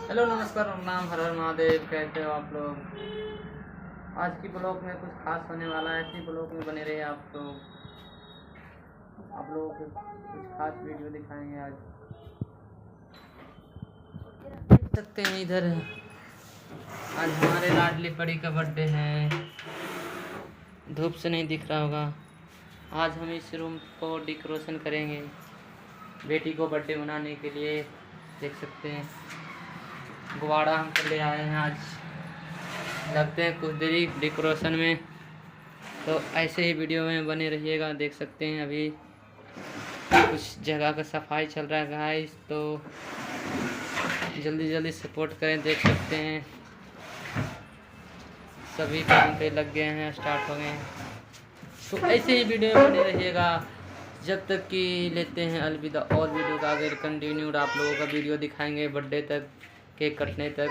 Hello नमस्कार, नाम हर हर महादेव। कैसे हो आप लोग? आज की ब्लॉग में कुछ खास होने वाला है, ऐसी ब्लॉग में बने रहे आप लोग को कुछ खास वीडियो दिखाएंगे। आज देख सकते हैं इधर आज हमारे लाडली परी का बर्थडे है। धूप से नहीं दिख रहा होगा। आज हम इस रूम को डेकोरेशन करेंगे बेटी को बर्थडे मनाने के लिए। देख सकते हैं गुब्बारा हम ले आए हैं। आज लगते हैं कुछ देरी डेकोरेशन में, तो ऐसे ही वीडियो में बने रहिएगा। देख सकते हैं अभी कुछ जगह का सफाई चल रहा है गाइस, तो जल्दी जल्दी सपोर्ट करें। देख सकते हैं सभी काम पे लग गए हैं, स्टार्ट हो गए हैं। तो ऐसे ही वीडियो में बने रहिएगा जब तक कि लेते हैं अलविदा। और वीडियो का अगर कंटिन्यूड आप लोगों का वीडियो दिखाएंगे बर्थडे तक, केक कटने तक।